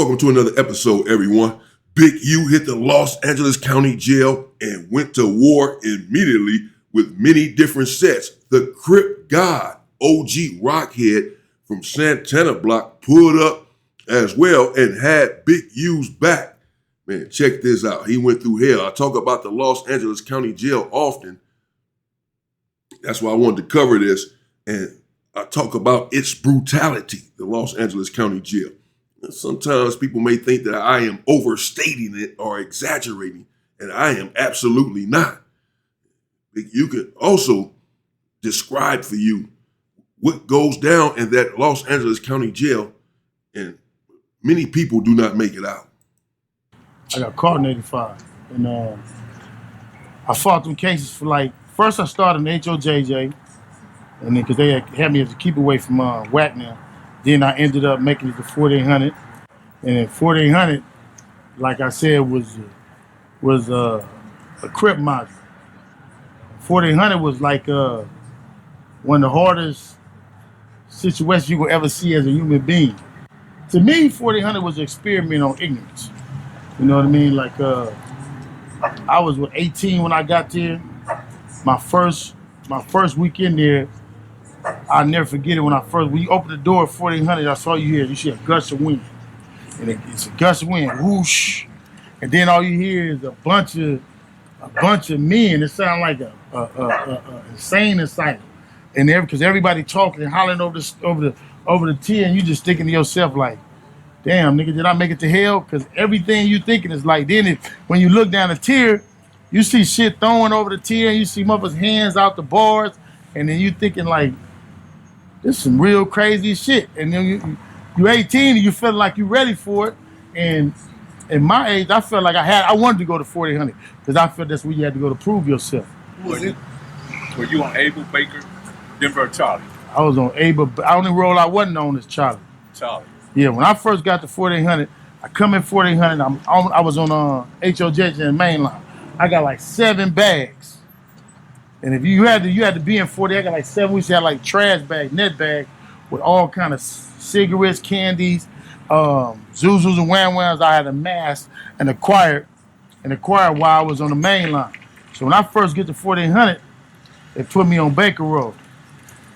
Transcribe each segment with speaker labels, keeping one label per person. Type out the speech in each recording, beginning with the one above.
Speaker 1: Welcome to another episode, everyone. Big U hit the Los Angeles County Jail and went to war immediately with many different sets. The Crip God, OG Rockhead from Santana Block, pulled up as well and had Big U's back. Man, check this out. He went through hell. I talk about the Los Angeles County Jail often. That's why I wanted to cover this. And I talk about its brutality, the Los Angeles County Jail. Sometimes people may think that I am overstating it or exaggerating, and I am absolutely not. You can also describe for you what goes down in that Los Angeles County Jail, and many people do not make it out.
Speaker 2: I got caught in 85, and I fought them cases for first I started in HOJJ, and then because they had me as a keep away from whack now. Then I ended up making it to 4800, and then 4800, like I said, was a Crip module. 4800 was like one of the hardest situations you will ever see as a human being. To me, 4800 was an experiment on ignorance. You know what I mean? I was 18 when I got there. My first weekend there, I'll never forget it. When you opened the door at 4800, I saw you here. You see a gust of wind, and it's a gust of wind, whoosh, and then all you hear is a bunch of men. It sounds like a insane asylum, and because everybody talking and hollering over the tier, and you just thinking to yourself like, damn, nigga, did I make it to hell? Because everything you thinking is like, when you look down the tier, you see shit throwing over the tier, and you see motherfuckers' hands out the bars, and then you thinking like, this is some real crazy shit. And then you 18 and you feel like you ready for it. And in my age, I felt like I wanted to go to 4800 because I felt that's where you had to go to prove yourself.
Speaker 3: Were you on Abel, Baker, Denver, or Charlie? I
Speaker 2: was on Abel. The only role I wasn't on is Charlie.
Speaker 3: Charlie.
Speaker 2: Yeah, when I first got to 4800, I come in 4800. I was on HOJ in Mainline. I got like 7 bags. And if you had to be in 40, I got like 7 weeks. Had like trash bag, net bag, with all kind of cigarettes, candies, Zuzus and Wham Whams. I had a mask and acquired while I was on the main line. So when I first get to 4800, they put me on Baker Road.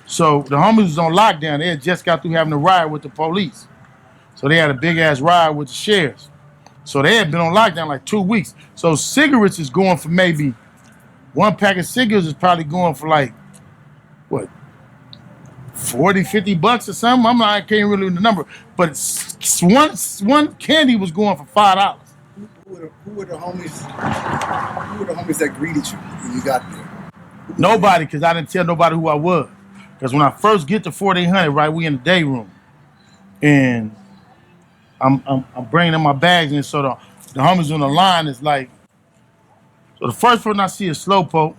Speaker 2: So the homies was on lockdown. They had just got through having a riot with the police. So they had a big ass riot with the sheriffs. So they had been on lockdown like 2 weeks. So cigarettes is going for maybe, one pack of cigarettes is probably going for like, what, 40, 50 bucks or something? I can't really remember the number. But one candy was going for $5.
Speaker 4: Who were the homies that greeted you when you got there?
Speaker 2: Nobody, because I didn't tell nobody who I was. Because when I first get to 4800, right, we in the day room. And I'm bringing in my bags, and so the homies on the line is like, so the first person I see is Slowpoke.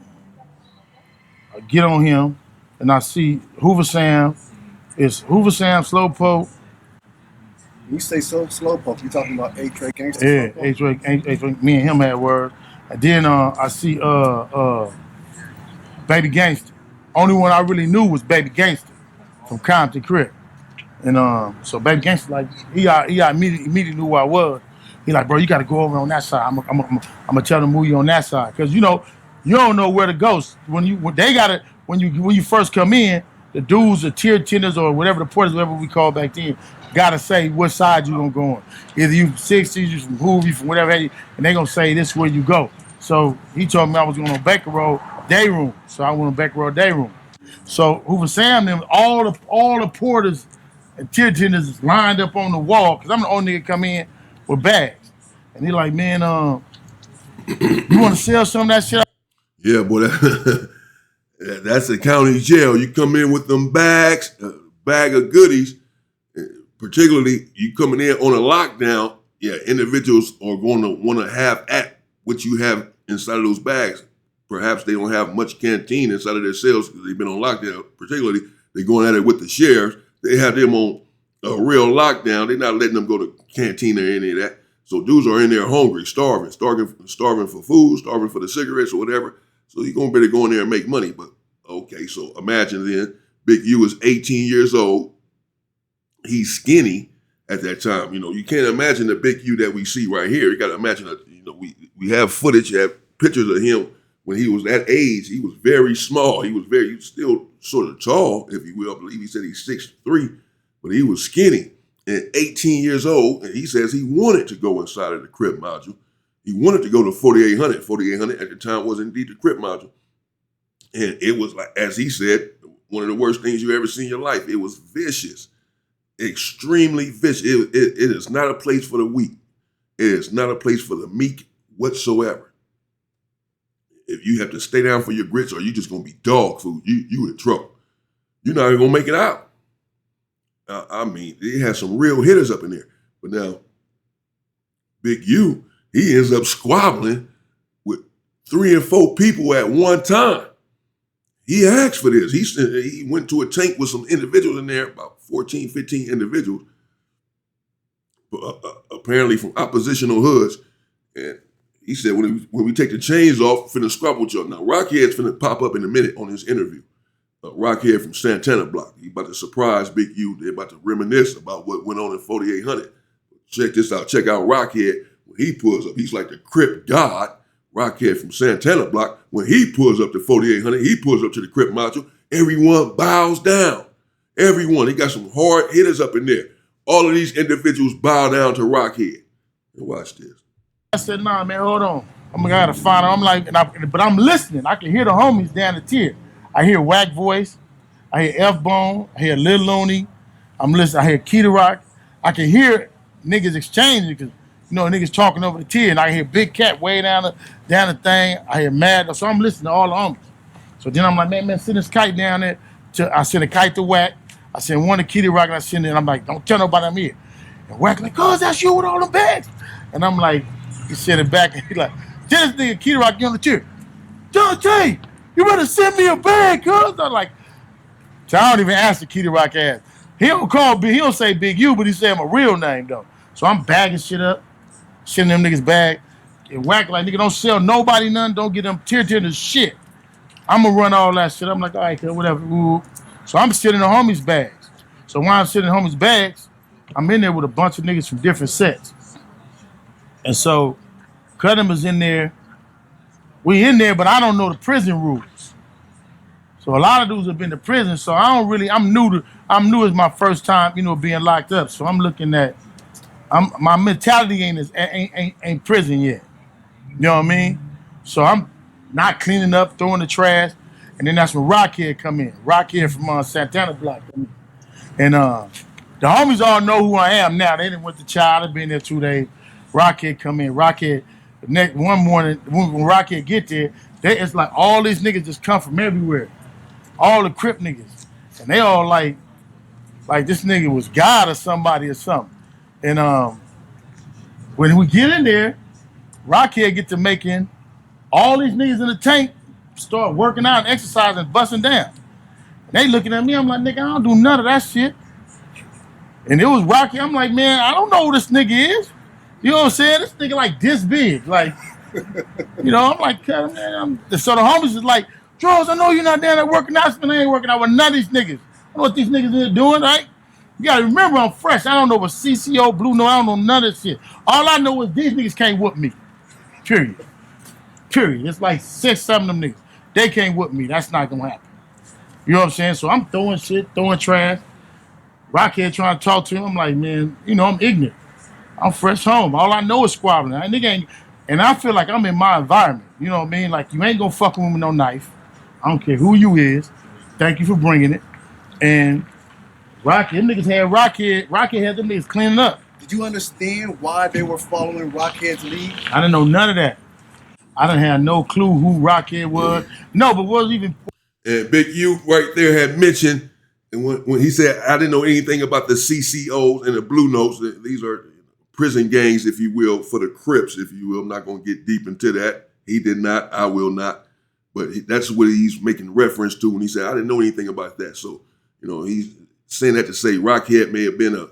Speaker 2: I get on him, and I see Hoover Sam. It's Hoover Sam, Slowpoke.
Speaker 4: You say Slowpoke, you talking about A-Tray Gangster?
Speaker 2: Yeah, A-Tray, me and him had word. And then I see Baby Gangster. Only one I really knew was Baby Gangster from Compton Crip. And so Baby Gangster, like, he immediately knew who I was. He like, bro, you got to go over on that side. I'm gonna tell them move you on that side, because you don't know where to go. When you first come in, the dudes, the tier tenders or whatever the porters, whatever we call back then, gotta say what side you gonna go on. Either you 60s, you from Hoover, you from whatever, and they gonna say this is where you go. So he told me I was going on Baker Road day room, so I went on Baker Road day room. So Hoover Sam, them all the porters and tier tenders lined up on the wall, because I'm the only nigga come in with bags. And he like, man, you want to sell some of that shit?
Speaker 1: Yeah, boy, that's a county jail. You come in with them bags, a bag of goodies, particularly you coming in on a lockdown, yeah, individuals are going to want to have at what you have inside of those bags. Perhaps they don't have much canteen inside of their cells because they've been on lockdown. Particularly, they're going at it with the sheriffs. They have them on a real lockdown. They're not letting them go to canteen or any of that. So dudes are in there hungry, starving for food, starving for the cigarettes or whatever. So you're going to better go in there and make money. But okay, so imagine then, Big U is 18 years old. He's skinny. at that time. You can't imagine the Big U that we see right here. You got to imagine, we have footage, have pictures of him when he was that age. He was very small. He was still sort of tall, if you will. I believe he said he's 6'3", but he was skinny and 18 years old. And he says he wanted to go inside of the Crip module. He wanted to go to 4800. 4800 at the time was indeed the Crip module. And it was, like, as he said, one of the worst things you ever seen in your life. It was vicious, extremely vicious. It is not a place for the weak. It is not a place for the meek whatsoever. If you have to stay down for your grits, or you just gonna be dog food, you in trouble. You're not even gonna make it out. I mean, they had some real hitters up in there. But now, Big U, he ends up squabbling with 3 and 4 people at one time. He asked for this. He went to a tank with some individuals in there, about 14, 15 individuals, apparently from oppositional hoods. And he said, when we take the chains off, finna squabble with y'all. Now, Rockhead's finna pop up in a minute on his interview. Rockhead from Santana Block. He about to surprise Big U. They're about to reminisce about what went on in 4800. Check this out. Check out Rockhead. When he pulls up, he's like the Crip god. Rockhead from Santana Block. When he pulls up to 4800, he pulls up to the Crip module. Everyone bows down. Everyone. He got some hard hitters up in there. All of these individuals bow down to Rockhead. And watch this.
Speaker 2: I said, nah, man, hold on. I'm gonna gotta find him. I'm like, but I'm listening. I can hear the homies down the tier. I hear Whack Voice. I hear F-Bone. I hear Lil Looney. I'm listening. I hear Key Rock. I can hear niggas exchanging because, niggas talking over the tier. And I hear Big Cat way down the thing. I hear Mad. So I'm listening to all the homies. So then I'm like, man, send this kite down there. I send a kite to Whack. I send one to Key Rock, and I send it. And I'm like, don't tell nobody I'm here. And Whack like, cuz that's you with all the bags. And I'm like, he sent it back, and he like, tell this nigga Key Rock, get on the chair. John T, you better send me a bag, cuz. I'm like, so I don't even answer Key Rock ass. He don't say Big U, but he say him a real name though. So I'm bagging shit up, sending them niggas bag. And Whack like, nigga, don't sell nobody nothing, don't get them tear to shit. I'm gonna run all that shit. I'm like, all right, cuz, whatever. Ooh. So I'm sitting in the homies' bags. So while I'm sitting in the homies' bags, I'm in there with a bunch of niggas from different sets. And so Cudham is in there. We in there, but I don't know the prison rules. So a lot of dudes have been to prison, so I'm new as my first time, being locked up. So I'm looking at, my mentality ain't prison yet. You know what I mean? So I'm not cleaning up, throwing the trash, and then that's when Rockhead come in. Rockhead from Santana Block. And the homies all know who I am now. They done went to Child, they've been there 2 days. Rockhead come in. Rockhead, one morning, when Rockhead get there, it's like all these niggas just come from everywhere. All the Crip niggas. And they all like this nigga was God or somebody or something. And when we get in there, Rockhead get to making all these niggas in the tank start working out and exercising, busting down. And they looking at me, I'm like, nigga, I don't do none of that shit. And it was Rocky. I'm like, man, I don't know who this nigga is. You know what I'm saying? This nigga like this big. Like, I'm like, man, so the homies is like, Charles, I know you're not down there working out, but I ain't working out with none of these niggas. I know what these niggas are doing, right? You gotta remember I'm fresh. I don't know what CCO, Blue No, I don't know none of this shit. All I know is these niggas can't whoop me. Period. It's like 6, 7 of them niggas. They can't whoop me. That's not gonna happen. You know what I'm saying? So I'm throwing shit, throwing trash. Rockhead trying to talk to him. I'm like, man, I'm ignorant. I'm fresh home. All I know is squabbling. And I feel like I'm in my environment. You know what I mean? Like, you ain't gonna fuck with me with no knife. I don't care who you is. Thank you for bringing it. And them niggas had Rockhead had them niggas cleaning up.
Speaker 4: Did you understand why they were following Rockhead's lead?
Speaker 2: I didn't know none of that. I didn't have no clue who Rockhead was. No, but wasn't even.
Speaker 1: And Big U right there had mentioned, and when he said, I didn't know anything about the CCOs and the Blue Notes. These are prison gangs, if you will, for the Crips, if you will. I'm not going to get deep into that. He did not. I will not. But that's what he's making reference to when he said, I didn't know anything about that. So, he's saying that to say Rockhead may have been a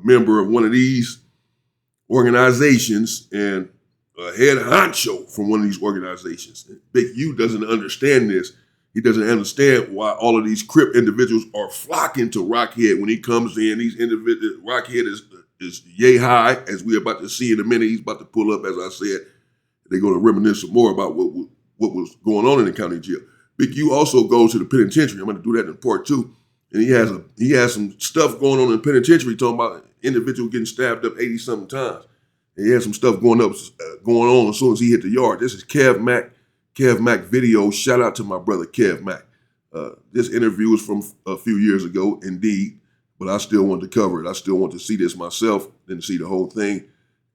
Speaker 1: member of one of these organizations and a head honcho from one of these organizations. Big U doesn't understand this. He doesn't understand why all of these Crip individuals are flocking to Rockhead when he comes in. These individuals, Rockhead is yay high, as we're about to see in a minute. He's about to pull up, as I said. They're going to reminisce some more about what was going on in the county jail. Big U also goes to the penitentiary. I'm going to do that in part 2. And he has some stuff going on in the penitentiary, talking about an individual getting stabbed up 80-something times. And he had some stuff going on as soon as he hit the yard. This is Kev Mack video. Shout out to my brother Kev Mack. This interview is from a few years ago, indeed, but I still want to cover it. I still want to see this myself, didn't see the whole thing.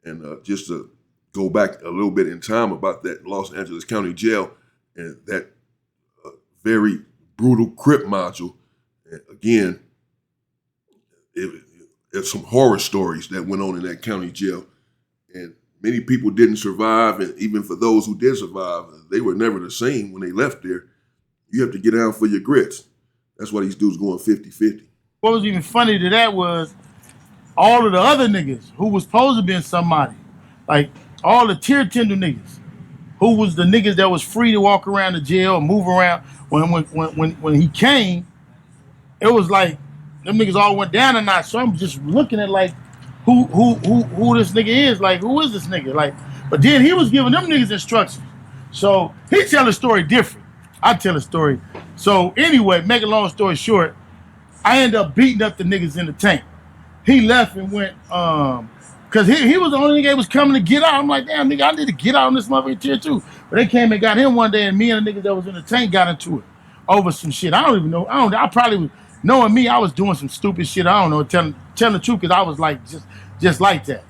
Speaker 1: And just to go back a little bit in time about that Los Angeles County Jail and that very brutal Crip module. Again, it's some horror stories that went on in that county jail. And many people didn't survive, and even for those who did survive, they were never the same when they left there. You have to get down for your grits. That's why these dudes going 50-50.
Speaker 2: What was even funny to that was all of the other niggas who was supposed to be somebody, like all the tier tender niggas, who was the niggas that was free to walk around the jail and move around. When he came, it was like them niggas all went down a notch. So I'm just looking at like who this nigga is. Like, who is this nigga? Like, but then he was giving them niggas instructions. So he tell a story different. I tell a story. So anyway, make a long story short, I ended up beating up the niggas in the tank. He left and went, cause he was the only nigga that was coming to get out. I'm like, damn nigga, I need to get out on this motherfucking tier 2. But they came and got him one day, and me and the niggas that was in the tank got into it over some shit. I don't even know. I probably was, knowing me, I was doing some stupid shit. I don't know, telling the truth, because I was like just like that.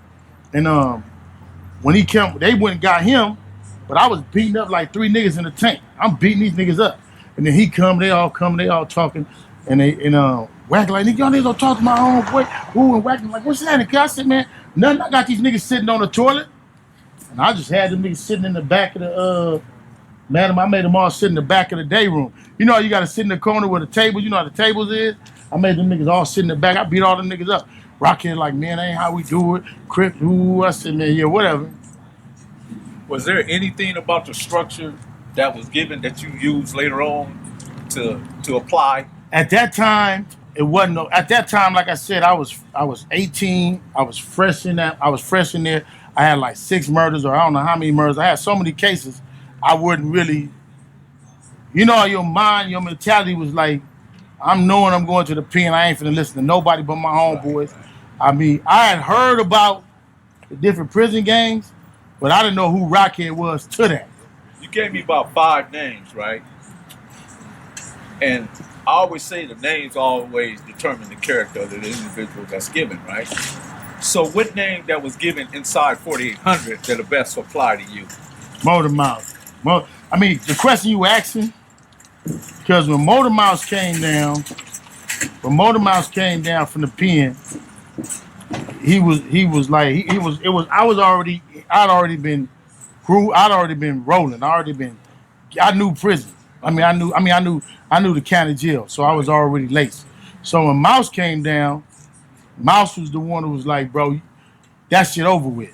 Speaker 2: And when he came, they went and got him, but I was beating up like 3 niggas in the tank. I'm beating these niggas up. And then he come, they all talking, and whacking like, nigga, y'all niggas don't talk to my own boy. Ooh, and whacking like, what's that? And I said, man, nothing. I got these niggas sitting on the toilet. And I just had them niggas sitting in the back of the, madam, I made them all sit in the back of the day room. You know how you got to sit in the corner where the table, you know how the tables is? I made them niggas all sit in the back. I beat all them niggas up. Rockhead like, man, that ain't how we do it. Crip, ooh, I said, man, yeah, whatever.
Speaker 3: Was there anything about the structure that was given that you used later on to apply?
Speaker 2: At that time, it wasn't no, at that time, like I said, I was 18. I was fresh in there. I had like 6 murders, or I don't know how many murders. I had so many cases, I wouldn't really, you know, your mind, your mentality was like, I'm knowing I'm going to the pen. I ain't finna listen to nobody but my homeboys. I mean, I had heard about the different prison gangs, but I didn't know who Rockhead was to that.
Speaker 3: You gave me about 5 names, right? And I always say the names always determine the character of the individual that's given, right? So what name that was given inside 4800 that the best apply to you?
Speaker 2: Motor Mouse. I mean, the question you asking, because when Motor Mouse came down from the pen, I'd already been rolling. I knew prison. I knew the county jail, so I was already laced. So when Mouse came down, Mouse was the one who was like, bro, that shit over with.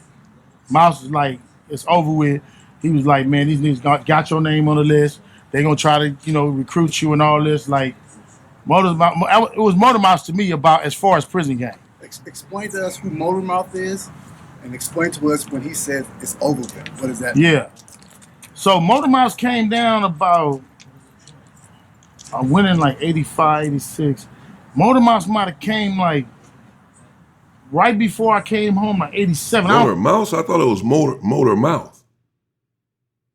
Speaker 2: Mouse was like, it's over with. He was like, man, these niggas got your name on the list. They gonna try to, recruit you and all this. Like, it was Motor Mouse to me about as far as prison gang.
Speaker 4: Explain to us who Motor Mouth is, and explain to us when he said it's over with. What does that mean?
Speaker 2: Yeah. So Motor Mouse came down about, I went in like 85, 86. Motor Mouse might have came like right before I came home, like 87.
Speaker 1: Motor Mouse? I thought it was Motor Mouth.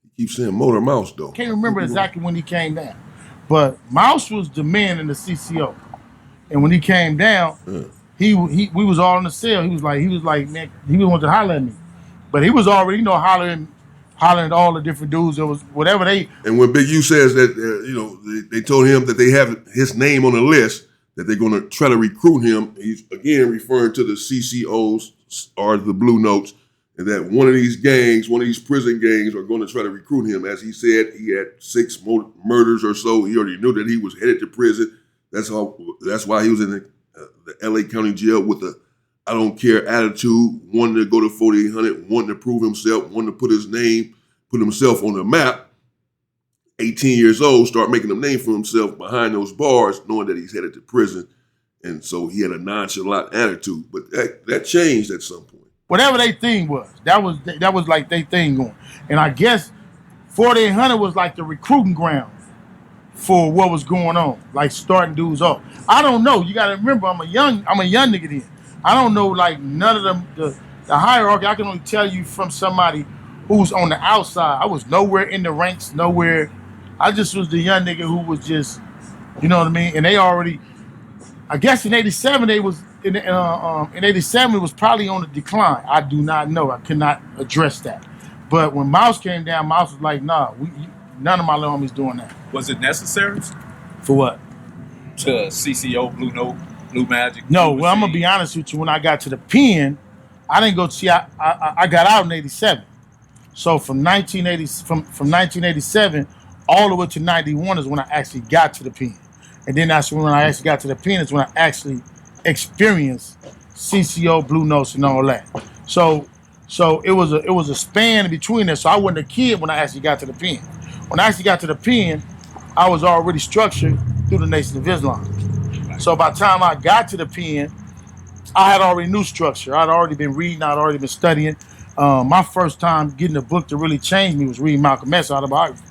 Speaker 1: You keep saying Motor Mouse, though.
Speaker 2: Can't remember exactly when he came down. But Mouse was the man in the CCO. And when he came down, we was all in the cell. He was like, man, he wanted to holler at me. But he was already, hollering at all the different dudes. It was whatever they. And
Speaker 1: when Big U says that, they told him that they have his name on the list, that they're going to try to recruit him. He's again referring to the CCOs or the Blue Notes, and that one of these prison gangs are going to try to recruit him. As he said, he had 6 murders or so. He already knew that he was headed to prison. That's why he was in the LA County Jail with a I don't care attitude, wanting to go to 4800, wanting to prove himself, wanting to put himself on the map. 18 years old, start making a name for himself behind those bars, knowing that he's headed to prison. And so he had a nonchalant attitude. But that changed at some point.
Speaker 2: Whatever their thing was, that was like their thing going. And I guess 4800 was like the recruiting ground for what was going on, like starting dudes off. I don't know. You got to remember, I'm a young nigga then. I don't know like none of them the hierarchy. I can only tell you from somebody who's on the outside. I was nowhere in the ranks, nowhere. I just was the young nigga who was just, you know what I mean. And they already, I guess in '87 they was in '87 it was probably on the decline. I do not know. I cannot address that. But when Mouse came down, Mouse was like, nah, none of my little homies doing that.
Speaker 3: Was it necessary
Speaker 2: For what?
Speaker 3: to CCO, Blue Note, Blue Magic?
Speaker 2: No,
Speaker 3: Blue
Speaker 2: well, I'm gonna
Speaker 3: Machine?
Speaker 2: be honest with you. When I got to the pen, I didn't go see. I got out in '87. So from 1987 all the way to '91 is when I actually got to the pen, and then that's when I actually got to the pen is when I actually experienced CCO, Blue Notes, and all that. So it was a span between there. So I wasn't a kid when I actually got to the pen. When I actually got to the pen, I was already structured through the Nation of Islam. So by the time I got to the pen, I had already knew structure. I'd already been reading. I'd already been studying. My first time getting a book to really change me was reading Malcolm X autobiography.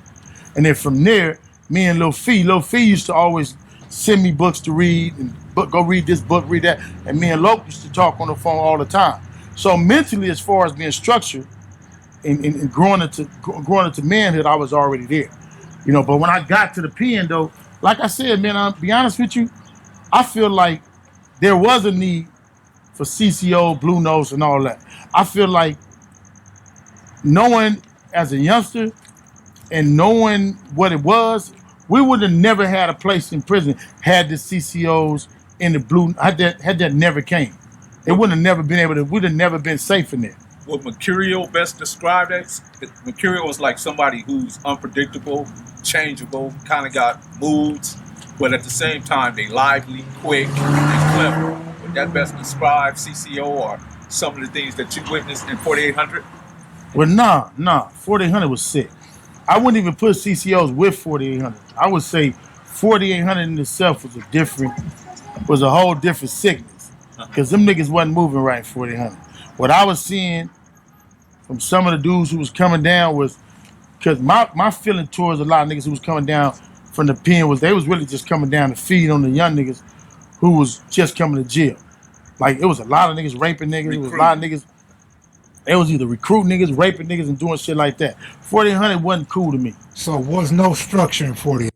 Speaker 2: And then from there, me and Lil Fee used to always send me books to read and go read this book, read that. And me and Loke used to talk on the phone all the time. So mentally, as far as being structured and growing into manhood, I was already there. You know, but when I got to the pen though, like I said, man, I'll be honest with you, I feel like there was a need for CCO, Blue Notes, and all that. I feel like knowing as a youngster and knowing what it was, we would have never had a place in prison had the CCOs in the Blue, had that never came. It wouldn't have never been able to, we'd have never been safe in there.
Speaker 3: Would Mercurial best describe that? Mercurial is like somebody who's unpredictable, changeable, kind of got moods, but at the same time, they lively, quick, and clever. Would that best describe CCO or some of the things that you witnessed in 4800?
Speaker 2: Well, nah, 4800 was sick. I wouldn't even put CCOs with 4800. I would say 4800 in itself was a whole different sickness. Because them niggas wasn't moving right in 4800. What I was seeing from some of the dudes who was coming down was, because my feeling towards a lot of niggas who was coming down from the pen was they was really just coming down to feed on the young niggas who was just coming to jail. Like, it was a lot of niggas raping niggas. It was a lot of niggas. They was either recruiting niggas, raping niggas, and doing shit like that. 4800 wasn't cool to me.
Speaker 5: So was no structure in 48.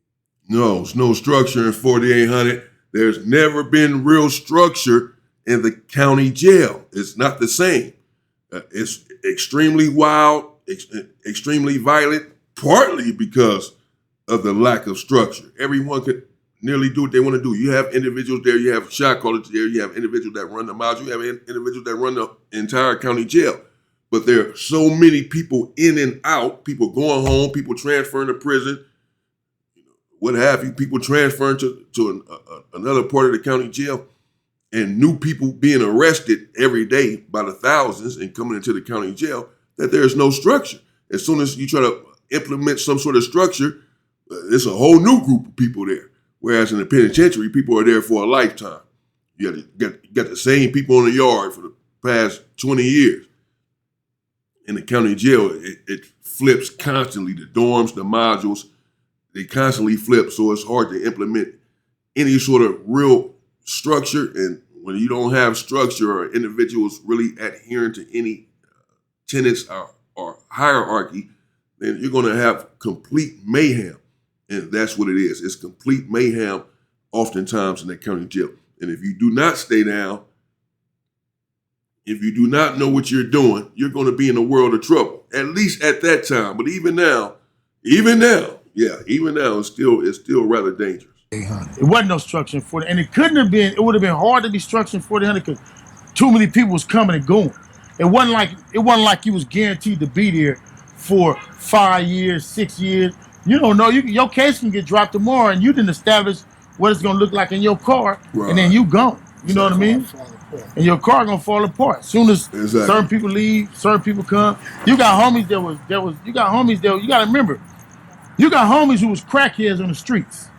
Speaker 1: No, there's no structure in 4800. There's never been real structure in the county jail. It's not the same. It's extremely wild, extremely violent, partly because of the lack of structure. Everyone could nearly do what they want to do. You have individuals there, you have shot callers there, you have individuals that run the miles, you have individuals that run the entire county jail. But there are so many people in and out, people going home, people transferring to prison, what have you, people transferring to another part of the county jail, and new people being arrested every day by the thousands and coming into the county jail, that there's no structure. As soon as you try to implement some sort of structure, there's a whole new group of people there. Whereas in the penitentiary, people are there for a lifetime. You got the same people in the yard for the past 20 years. In the county jail, it flips constantly. The dorms, the modules, they constantly flip, so it's hard to implement any sort of real structure. And when you don't have structure or individuals really adhering to any tenets or hierarchy, then you're going to have complete mayhem. And that's what it is. It's complete mayhem oftentimes in that county jail. And if you do not stay down, if you do not know what you're doing, you're going to be in a world of trouble, at least at that time. But even now, it's still rather dangerous.
Speaker 2: It wasn't no structure in 40, and it couldn't have been. It would have been hard to be structured in 4800 because too many people was coming and going. It wasn't like you was guaranteed to be there for 5 years, 6 years. You don't know. Your case can get dropped tomorrow, and you didn't establish what it's gonna look like in your car,
Speaker 1: right.
Speaker 2: And then you gone. You know what I mean? And your car gonna fall apart. Soon as certain people leave, certain people come. You got homies that you gotta remember, You got homies who was crackheads on the streets,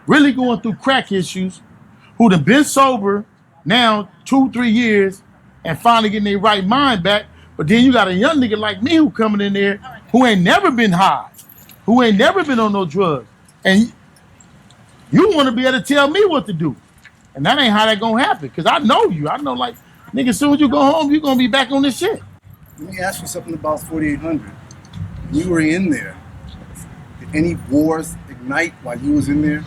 Speaker 2: really going through crack issues, who done been sober now 2-3 years and finally getting their right mind back. But then you got a young nigga like me who coming in there who ain't never been high, who ain't never been on no drugs. And you want to be able to tell me what to do. And that ain't how that gonna happen. Cause I know you. I know like, nigga, as soon as you go home, you gonna be back on this shit.
Speaker 4: Let me ask you something about 4800. When you were in there, did any wars ignite while you was in there?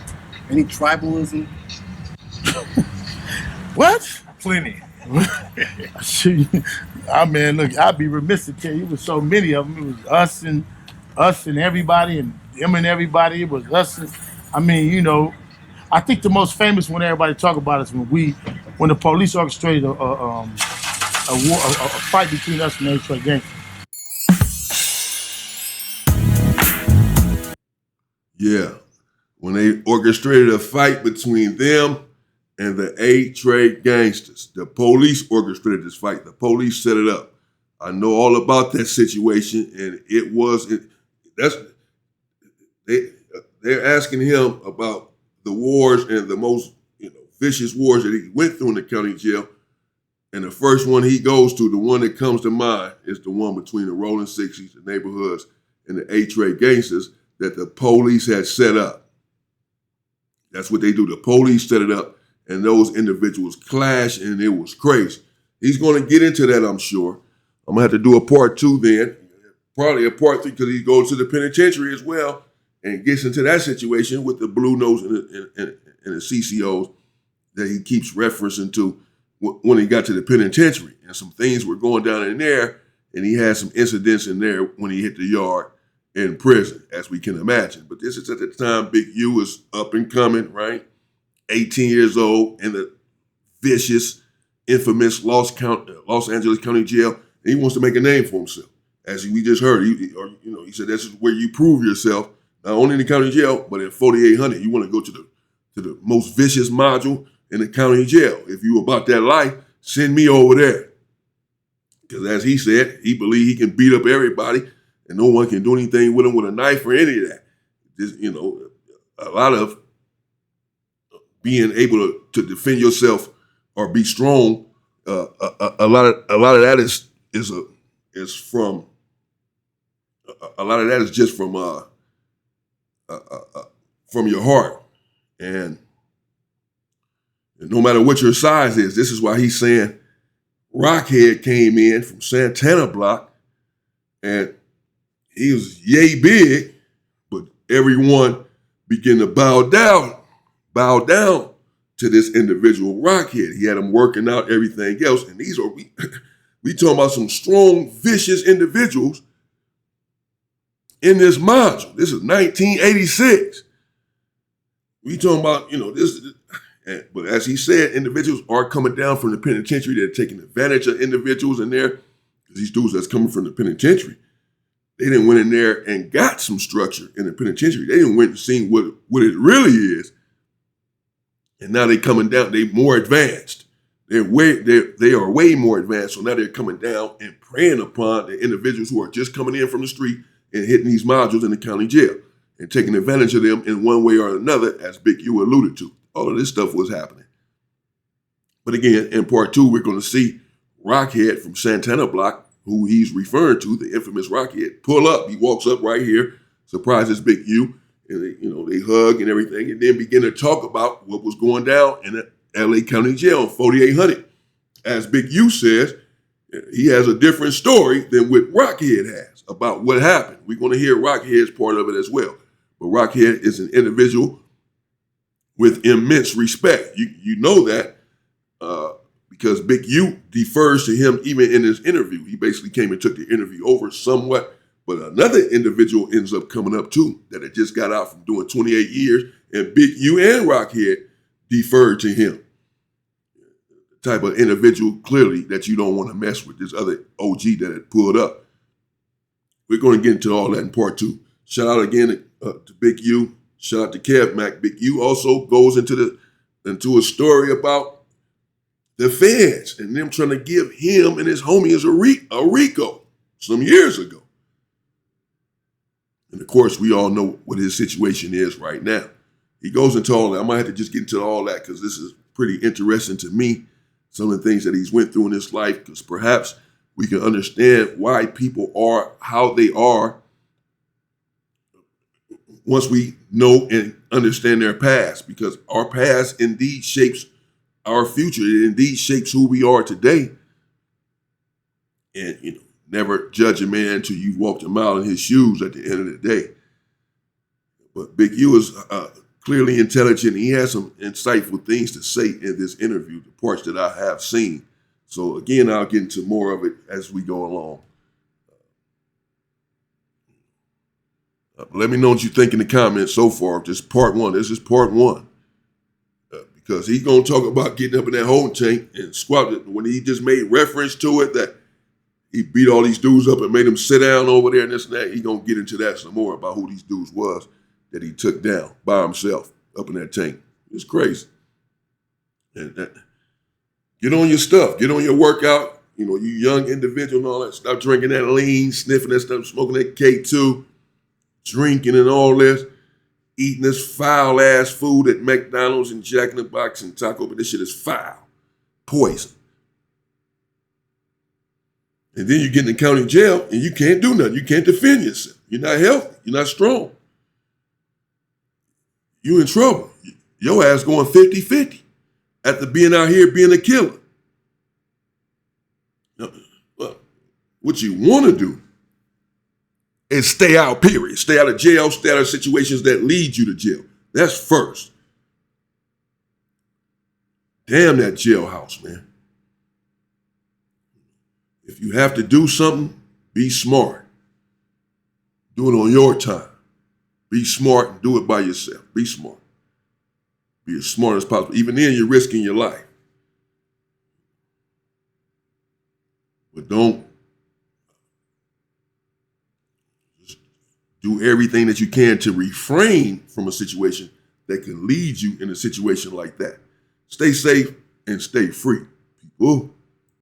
Speaker 4: Any tribalism?
Speaker 2: What?
Speaker 3: Plenty.
Speaker 2: I mean, look, I'd be remiss to tell you, it was so many of them. It was us and everybody, and them and everybody. It was us. I mean, you know, I think the most famous one everybody talk about is when the police orchestrated a fight between us and Detroit gangsters.
Speaker 1: Yeah. When they orchestrated a fight between them and the A-Trade gangsters. The police orchestrated this fight. The police set it up. I know all about that situation, and they're asking him about the wars and the most vicious wars that he went through in the county jail. And the first one he goes to, the one that comes to mind, is the one between the Rolling 60s, the neighborhoods, and the A-Trade gangsters that the police had set up. That's what they do. The police set it up, and those individuals clashed, and it was crazy. He's going to get into that, I'm sure. I'm going to have to do a part 2 then, probably a part 3, because he goes to the penitentiary as well and gets into that situation with the Blue Nose and the CCOs that he keeps referencing to when he got to the penitentiary. And some things were going down in there, and he had some incidents in there when he hit the yard in prison, as we can imagine. But this is at the time Big U was up and coming, right? 18 years old in the vicious, infamous Los Angeles County Jail. And he wants to make a name for himself. As we just heard, he said this is where you prove yourself, not only in the county jail, but in 4800. You want to go to the most vicious module in the county jail. If you about that life, send me over there. Because as he said, he believed he can beat up everybody and no one can do anything with him with a knife or any of that. Just, a lot of being able to defend yourself or be strong. A lot of that is from a lot of that is just from your heart, and no matter what your size is. This is why he's saying Rockhead came in from Santana Block, and he was yay big, but everyone began to bow down to this individual Rockhead. He had him working out everything else, and these are we talking about some strong, vicious individuals in this module. This is 1986. We talking about this. But as he said, individuals are coming down from the penitentiary. They're taking advantage of individuals in there. These dudes that's coming from the penitentiary, they didn't went in there and got some structure in the penitentiary. They didn't went and seen what it really is. And now they coming down. They more advanced. They are way more advanced. So now they're coming down and preying upon the individuals who are just coming in from the street and hitting these modules in the county jail and taking advantage of them in one way or another, as Big U alluded to. All of this stuff was happening. But again, in part 2, we're going to see Rockhead from Santana Block, who he's referring to, the infamous Rockhead, pull up. He walks up right here, surprises Big U, and they hug and everything, and then begin to talk about what was going down in the LA County Jail in 4800. As Big U says, he has a different story than what Rockhead has about what happened. We're going to hear Rockhead's part of it as well. But Rockhead is an individual with immense respect. You know that because Big U defers to him even in his interview. He basically came and took the interview over somewhat, but another individual ends up coming up too that had just got out from doing 28 years, and Big U and Rockhead deferred to him. The type of individual clearly that you don't want to mess with, this other OG that had pulled up. We're going to get into all that in part 2. Shout out again to Big U. Shout out to Kev Mac. Big U also goes into a story about the feds and them trying to give him and his homies a RICO some years ago. And of course, we all know what his situation is right now. He goes into all that. I might have to just get into all that because this is pretty interesting to me, some of the things that he's went through in his life, because perhaps we can understand why people are how they are once we know and understand their past, because our past indeed shapes our future. It indeed shapes who we are today. And, never judge a man until you've walked a mile in his shoes at the end of the day. But Big U is clearly intelligent. He has some insightful things to say in this interview, the parts that I have seen. So again, I'll get into more of it as we go along. Let me know what you think in the comments so far. Just part one. This is part one. Because he's going to talk about getting up in that holding tank and squatting. When he just made reference to it, that he beat all these dudes up and made them sit down over there and this and that. He's going to get into that some more about who these dudes was that he took down by himself up in that tank. It's crazy. And get on your stuff. Get on your workout. You young individual and all that. Stop drinking that lean, sniffing that stuff, smoking that K2, drinking and all this, eating this foul-ass food at McDonald's and Jack in the Box and Taco, but this shit is foul. Poison. And then you get in the county jail and you can't do nothing. You can't defend yourself. You're not healthy. You're not strong. You in trouble. Your ass going 50-50 after being out here being a killer. What you want to do is stay out, period. Stay out of jail, stay out of situations that lead you to jail. That's first. Damn that jailhouse, man. If you have to do something, be smart. Do it on your time. Be smart and do it by yourself. Be smart. Be as smart as possible. Even then, you're risking your life. But don't just do everything that you can to refrain from a situation that can lead you in a situation like that. Stay safe and stay free, people.